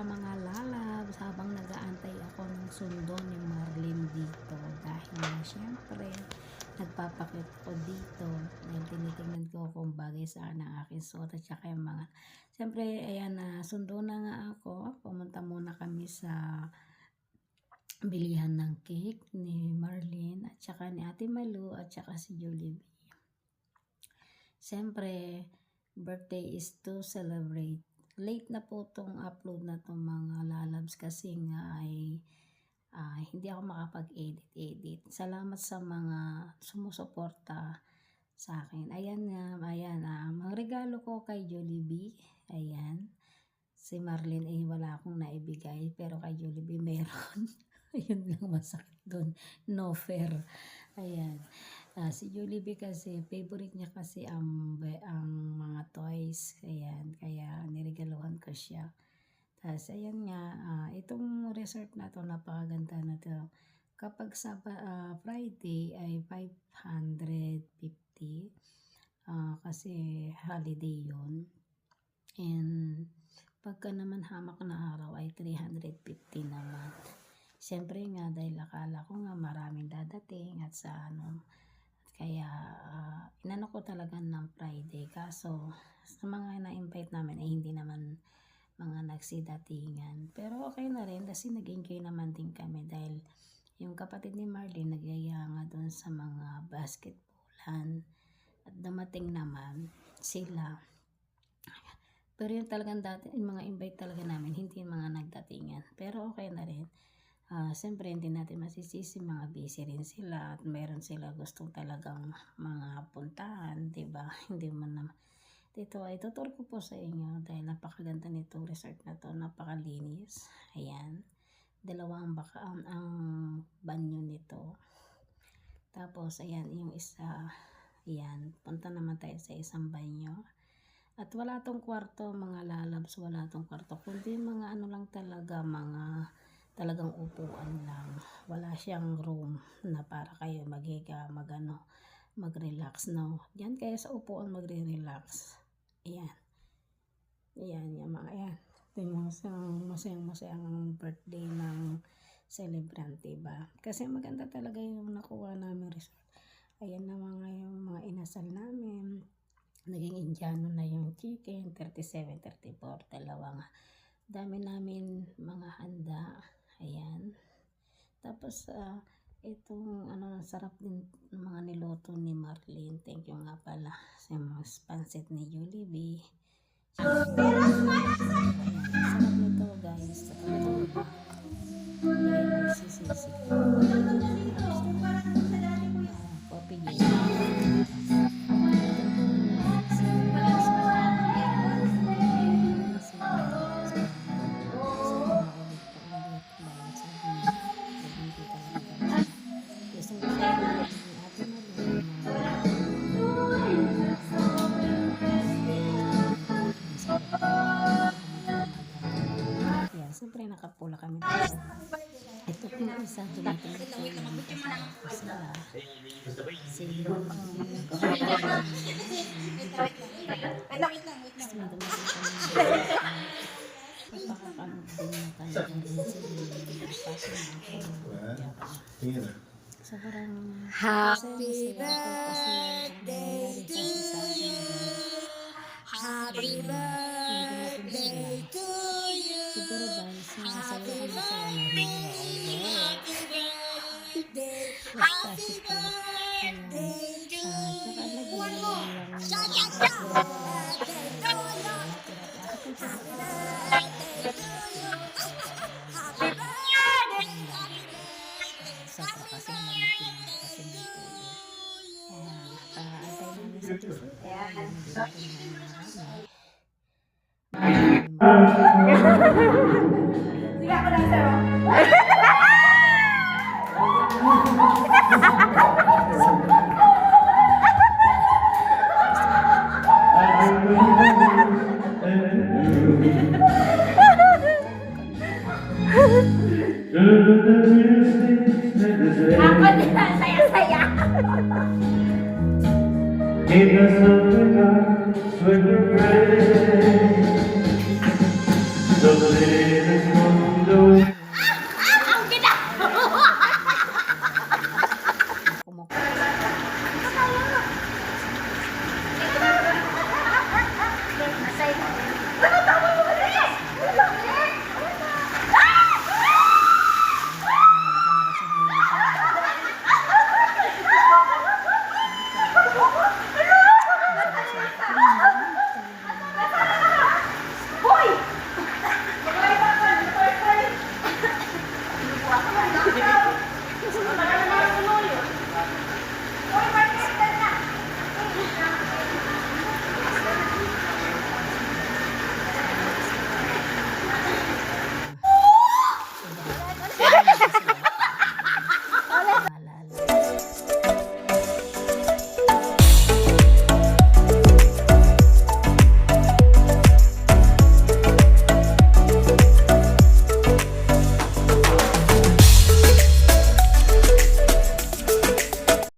mga lalabs habang nag-aantay ako ng sundo ni Marlene dito dahil syempre nagpapakit ko dito dahil tinitingnan ko kung bagay sa ng aking suot at saka yung mga syempre ayan na sundo na nga ako. Pumunta muna kami sa bilihan ng cake ni Marlene at saka ni Ate Malu at saka si Jollibee. Siyempre birthday is to celebrate. Late na po tong upload na tong mga lalabs kasi nga ay hindi ako makapag-edit. Salamat sa mga sumusuporta sa akin. Ayan nga, mga regalo ko kay Jollibee. Ayan. Si Marlene ay wala akong naibigay pero kay Jollibee meron. Ayun lang masakit doon. No fair. Ayan. Si Jollibee kasi, favorite niya kasi ang mga toys. Ayan, kaya niregaluhan ko siya. Tapos, ayan nga, itong resort na to, napakaganda na to. Kapag sa Friday ay 550 kasi holiday yun. And pagka naman hamak na araw ay 350 naman. Siyempre nga, dahil akala ko nga maraming dadating at sa kaya inano ko talaga ng Friday. Kaso sa mga na-invite namin ay hindi naman mga nagsidatingan. Pero okay na rin kasi nag-enjoy naman din kami dahil yung kapatid ni Marlene nagyaya nga doon sa mga basketballan at dumating naman sila. Pero yung talagang dati, yung mga invite talaga namin, hindi yung mga nagdatingan. Pero okay na rin. Siyempre hindi natin masisisi, mga busy rin sila at meron sila gustong talagang mga puntahan, diba? Hindi man naman. Dito ay tutur ko po sa inyo dahil napakaganda nito resort na to, napakalinis. Ayan. Dalawang ang banyo nito. Tapos ayan yung isa. Ayan. Punta naman tayo sa isang banyo. At wala tong kwarto mga lalabs, wala tong kwarto. Kundi mga lang talaga, mga talagang upuan lang. Wala siyang room na para kayo maghiga, mag-relax, no. Diyan kayo sa upuan magre-relax. Ayan. Ayan, yung mga yan. Ito yung masayang birthday ng celebrant, diba? Kasi maganda talaga yung nakuha namin resort. Ayan na yung mga inasal namin. Naging Indiano na yung chicken, 37, 34, dalawang. Dami namin mga handa. Ayan. Tapos, itong sarap din ng mga niluto ni Marlene. Thank you nga pala sa mga pansit ni Jollibee. Sarap nito guys. Sa pagkakas. Ayan, sisisi. Coffee siyempre nakapula kami dito. Ito po yung isa dumating ito yung kasama ko sila. Happy birthday to you. Happy birthday to you. Happy birthday. Happy birthday. Happy birthday to you. One more. Shout, shout, shout. Birthday to you. Happy birthday to you. Happy birthday. Happy Sige ako lang sa'yo. Ako din ang saya-saya. In the summertime, when the rain